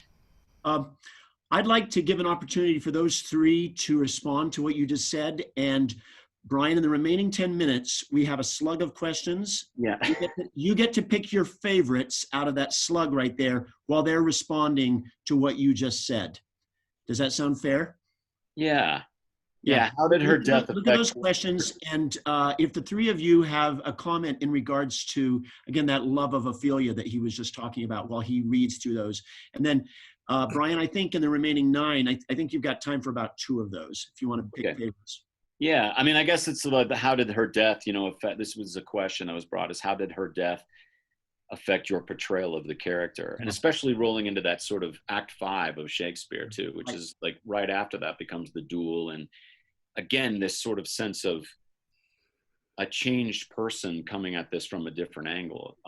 I'd like to give an opportunity for those three to respond to what you just said. And Brian, in the remaining 10 minutes, we have a slug of questions. Yeah. You get to pick your favorites out of that slug right there while they're responding to what you just said. Does that sound fair? Yeah. Yeah. How did her death Look at those affect? questions, and if the three of you have a comment in regards to, again, that love of Ophelia that he was just talking about while he reads through those. And then, Brian, I think in the remaining 9, I think you've got time for about 2 of those, if you want to pick favorites. Yeah. I mean, I guess it's like, how did her death, affect, this was a question that was brought, is how did her death affect your portrayal of the character? And especially rolling into that sort of Act 5 of Shakespeare too, which is like right after that becomes the duel. And again, this sort of sense of a changed person coming at this from a different angle.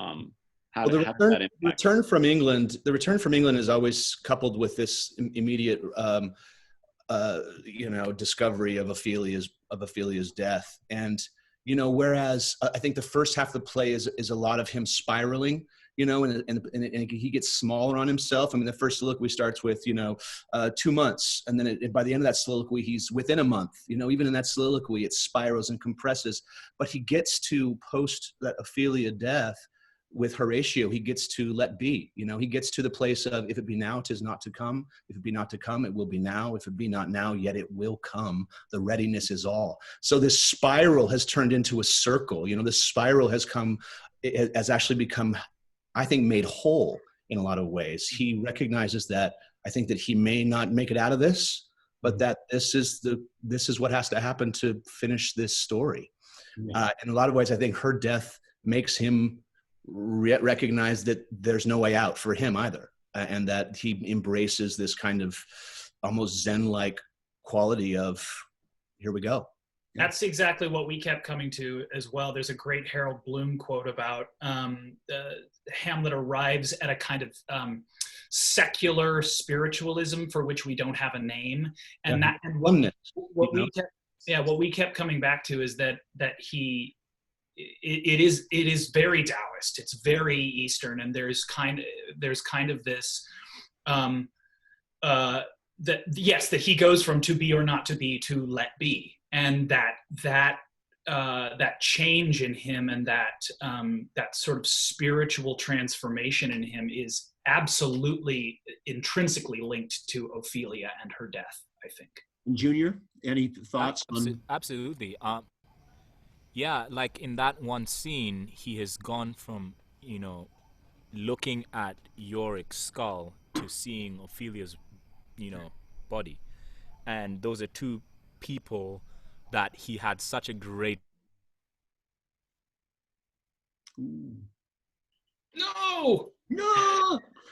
How did that impact? The return from England is always coupled with this immediate, discovery of Ophelia's death. And, whereas I think the first half of the play is a lot of him spiraling, and he gets smaller on himself. I mean, the first soliloquy starts with, 2 months. And then by the end of that soliloquy, he's within a month. Even in that soliloquy, it spirals and compresses. But he gets to post that Ophelia death with Horatio. He gets to let be. He gets to the place of, if it be now, 'tis not to come. If it be not to come, it will be now. If it be not now, yet it will come. The readiness is all. So this spiral has turned into a circle. This spiral has actually become, I think, made whole in a lot of ways. He recognizes that, I think, that he may not make it out of this, but that this is what has to happen to finish this story. In a lot of ways, I think her death makes him recognize that there's no way out for him either, and that he embraces this kind of almost Zen-like quality of, here we go. That's exactly what we kept coming to as well. There's a great Harold Bloom quote about Hamlet arrives at a kind of secular spiritualism for which we don't have a name, and what we kept coming back to is that it is very Taoist. It's very Eastern, and there's kind of this that he goes from to be or not to be to let be. And that change in him, and that sort of spiritual transformation in him, is absolutely intrinsically linked to Ophelia and her death, I think. Junior, any thoughts on? Absolutely. Yeah, like in that one scene, he has gone from looking at Yorick's skull to seeing Ophelia's body, and those are two people that he had such a great. No,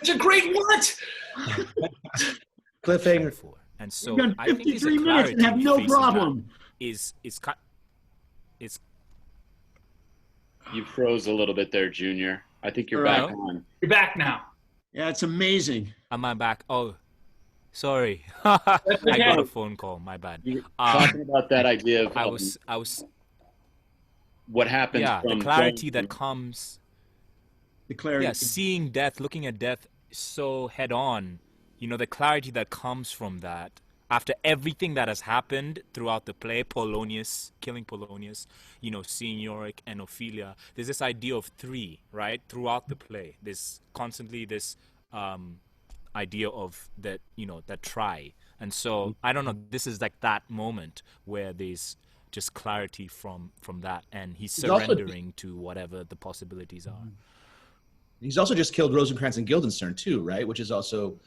it's a great what? Cliffhanger. And so We've done I think 53 minutes and have no problem. It's You froze a little bit there, Junior. I think you're back on. You're back now. Yeah, it's amazing. Am I back? Oh, sorry. I got a phone call. My bad. Talking about that idea of I was. What happens? Yeah, the clarity that comes. The clarity. Yeah, seeing death, looking at death so head on. The clarity that comes from that. After everything that has happened throughout the play, killing Polonius, seeing Yorick and Ophelia, there's this idea of 3, right? Throughout the play, there's constantly this idea of that, that try. And so, I don't know, this is like that moment where there's just clarity from that, and he's surrendering to whatever the possibilities are. He's also just killed Rosencrantz and Guildenstern too, right? Which is also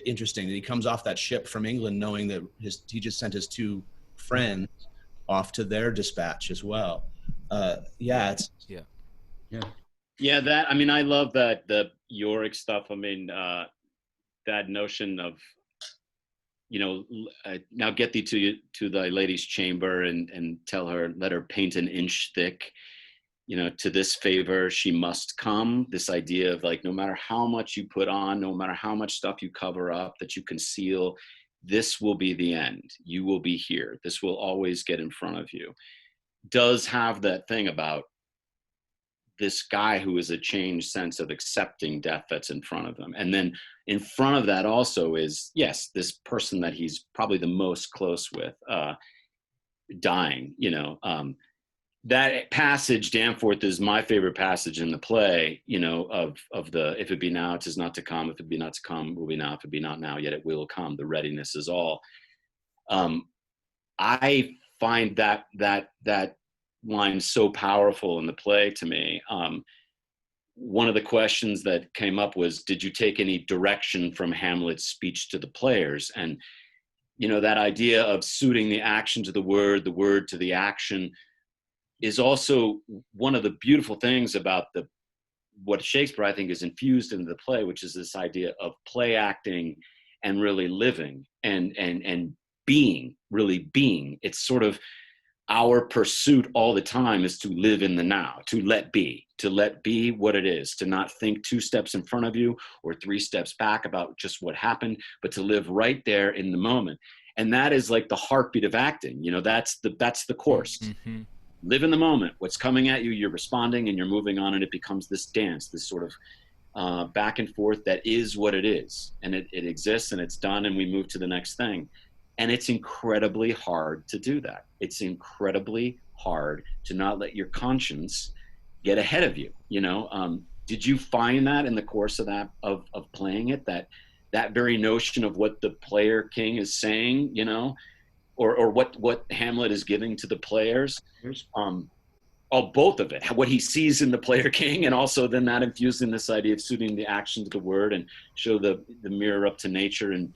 interesting, that he comes off that ship from England knowing that he just sent his 2 friends off to their dispatch as well. Yeah. That, I mean, I love that, the Yorick stuff. I mean, that notion of, now get thee to thy lady's chamber and tell her, let her paint an inch thick, to this favor she must come. This idea of like, no matter how much you put on, no matter how much stuff you cover up, that you conceal, this will be the end. You will be here. This will always get in front of you. Does have that thing about this guy who is a changed sense of accepting death that's in front of him. And then in front of that also is, yes, this person that he's probably the most close with. dying, you know. That passage, Danforth, is my favorite passage in the play, you know, of the, if it be now, it is not to come, if it be not to come, it will be now, if it be not now, yet it will come, the readiness is all. I find that line so powerful in the play to me. One of the questions that came up was, did you take any direction from Hamlet's speech to the players? And, you know, that idea of suiting the action to the word to the action, is also one of the beautiful things about what Shakespeare, I think, is infused into the play, which is this idea of play acting and really living and really being. It's sort of our pursuit all the time is to live in the now, to let be what it is, to not think 2 steps in front of you or 3 steps back about just what happened, but to live right there in the moment. And that is like the heartbeat of acting. You know, that's the course. Mm-hmm. Live in the moment. What's coming at you, you're responding and you're moving on, and it becomes this dance, this sort of back and forth that is what it is. And it exists and it's done, and we move to the next thing. And it's incredibly hard to do that. It's incredibly hard to not let your conscience get ahead of you. You know, did you find that in the course of that, of playing it, that very notion of what the player king is saying, you know, or what Hamlet is giving to the players, both of it, what he sees in the player king, and also then that infused in this idea of suiting the action to the word and show the mirror up to nature, and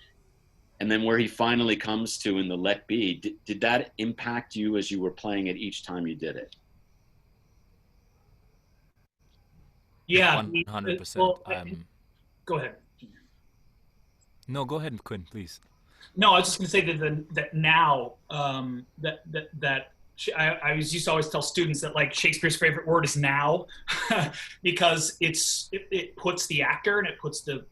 then where he finally comes to in the let be. Did that impact you as you were playing it each time you did it? Yeah, 100%. Well, go ahead. No, go ahead, Quinn, please. No, I was just going to say that now I used to always tell students that, like, Shakespeare's favorite word is now, because it puts the actor and it puts the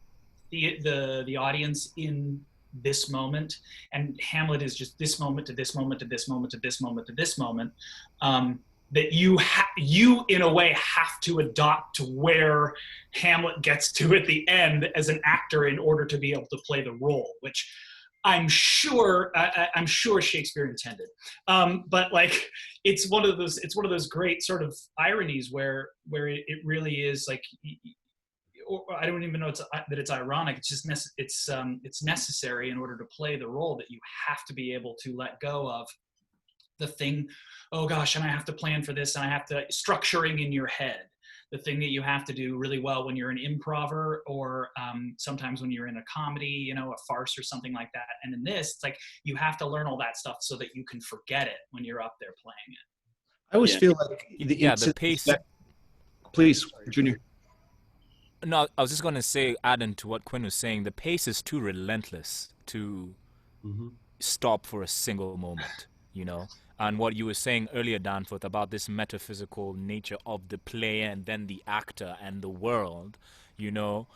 audience in this moment, and Hamlet is just this moment to this moment to this moment to this moment to this moment. That you in a way have to adopt to where Hamlet gets to at the end as an actor in order to be able to play the role, which I'm sure Shakespeare intended. But like, it's one of those great sort of ironies where it really is like, or I don't even know that it's ironic. It's just it's necessary in order to play the role, that you have to be able to let go of the thing. Oh gosh, and I have to plan for this, and I have to structuring in your head. The thing that you have to do really well when you're an improver, or sometimes when you're in a comedy, you know, a farce or something like that. And in this, it's like you have to learn all that stuff so that you can forget it when you're up there playing it. I always feel like the pace. Please, Junior. No, I was just going to say, adding to what Quinn was saying, the pace is too relentless to stop for a single moment, you know. And what you were saying earlier, Danforth, about this metaphysical nature of the play and then the actor and the world, you know,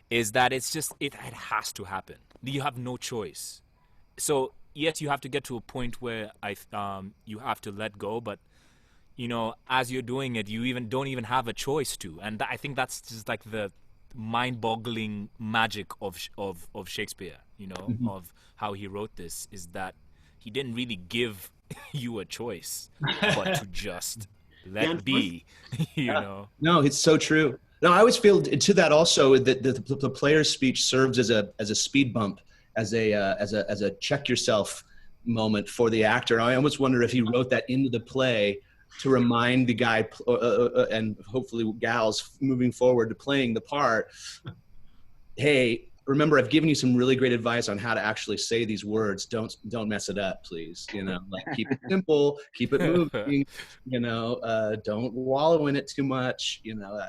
is that it's just, it has to happen. You have no choice. So, yes, you have to get to a point where you have to let go, but, you know, as you're doing it, you don't even have a choice to. And I think that's just like the mind-boggling magic of Shakespeare, you know, of how he wrote this, is that he didn't really give you a choice but to just let be, you know. No, it's so true. No, I always feel to that also that the player's speech serves as a speed bump, as a check yourself moment for the actor. I almost wonder if he wrote that into the play to remind the guy and hopefully gals moving forward to playing the part, hey, remember, I've given you some really great advice on how to actually say these words. Don't mess it up, please. You know, like, keep it simple, keep it moving. You know, don't wallow in it too much. You know,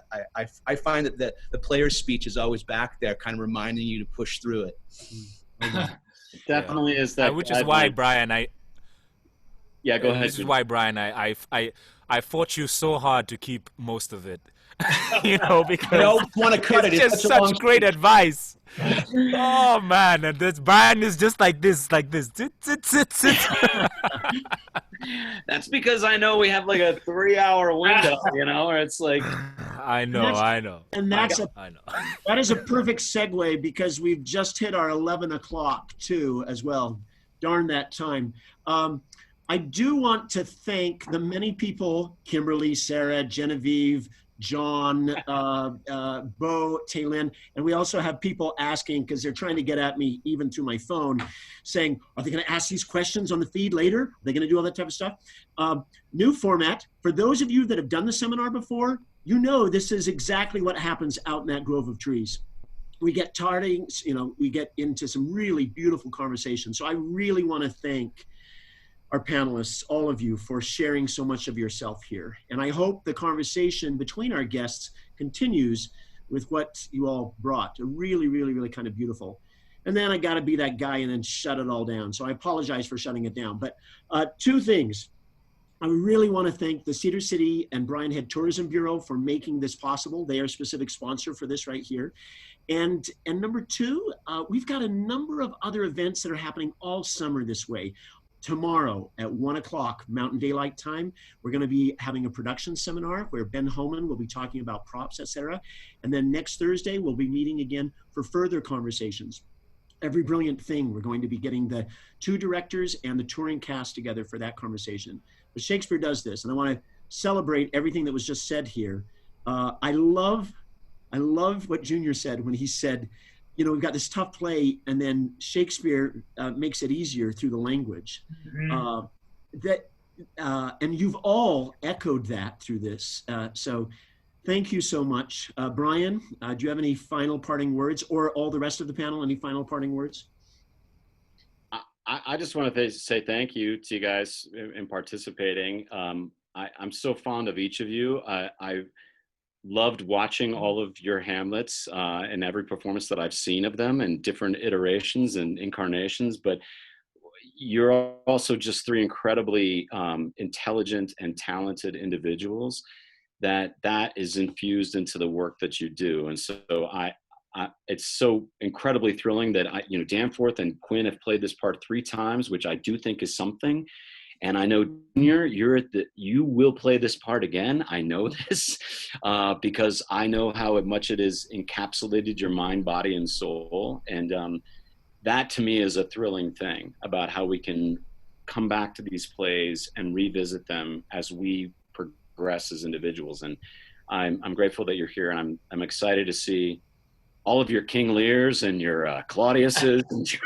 I find that the player's speech is always back there, kind of reminding you to push through it. Definitely is that. Which is why, Brian, Yeah, go ahead. This is why, Brian, I fought you so hard to keep most of it. You know, because I don't want to cut it's just such great advice. Oh man, and this Brian is just like this. That's because I know we have like a 3-hour window, you know, where it's like. I know. And that is a perfect segue, because we've just hit our 11 o'clock too, as well. Darn that time. I do want to thank the many people, Kimberly, Sarah, Genevieve, John, Bo, Taylin, and we also have people asking, because they're trying to get at me even through my phone, saying, are they going to ask these questions on the feed later? Are they going to do all that type of stuff? New format. For those of you that have done the seminar before, you know this is exactly what happens out in that grove of trees. We get tardings, we get into some really beautiful conversations. So I really want to thank our panelists, all of you, for sharing so much of yourself here. And I hope the conversation between our guests continues with what you all brought. Really, really, really kind of beautiful. And then I got to be that guy and then shut it all down. So I apologize for shutting it down. But two things. I really want to thank the Cedar City and Bryan Head Tourism Bureau for making this possible. They are a specific sponsor for this right here. And number two, we've got a number of other events that are happening all summer this way. Tomorrow at 1 o'clock Mountain Daylight Time, we're going to be having a production seminar where Ben Homan will be talking about props, etc. And then next Thursday, we'll be meeting again for further conversations. Every Brilliant Thing, we're going to be getting the two directors and the touring cast together for that conversation. But Shakespeare does this, and I want to celebrate everything that was just said here. I love what Junior said when he said, we've got this tough play, and then Shakespeare makes it easier through the language. Mm-hmm. And you've all echoed that through this. So thank you so much. Brian, do you have any final parting words, or all the rest of the panel, any final parting words? I just want to say thank you to you guys in participating. I'm so fond of each of you. I loved watching all of your Hamlets and every performance that I've seen of them in different iterations and incarnations, but you're also just three incredibly intelligent and talented individuals that is infused into the work that you do. And so it's so incredibly thrilling that Danforth and Quinn have played this part 3 times, which I do think is something. And I know, Junior, you will play this part again. I know this because I know how much it has encapsulated your mind, body, and soul. And that to me is a thrilling thing about how we can come back to these plays and revisit them as we progress as individuals. And I'm grateful that you're here, and I'm excited to see all of your King Lears and your Claudiuses and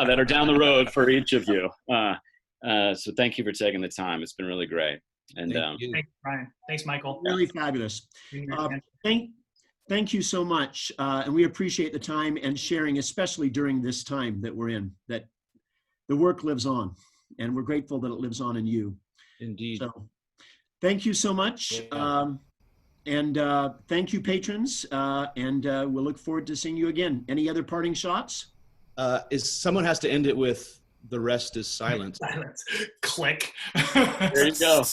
that are down the road for each of you. So thank you for taking the time. It's been really great. And thanks, Brian. Thanks, Michael. Really fabulous. Thank you so much. And we appreciate the time and sharing, especially during this time that we're in, that the work lives on, and we're grateful that it lives on in you. Indeed. So thank you so much. Yeah. And thank you, patrons. And we'll look forward to seeing you again. Any other parting shots? Someone has to end it with "the rest is silent." Silence. Click. there you go.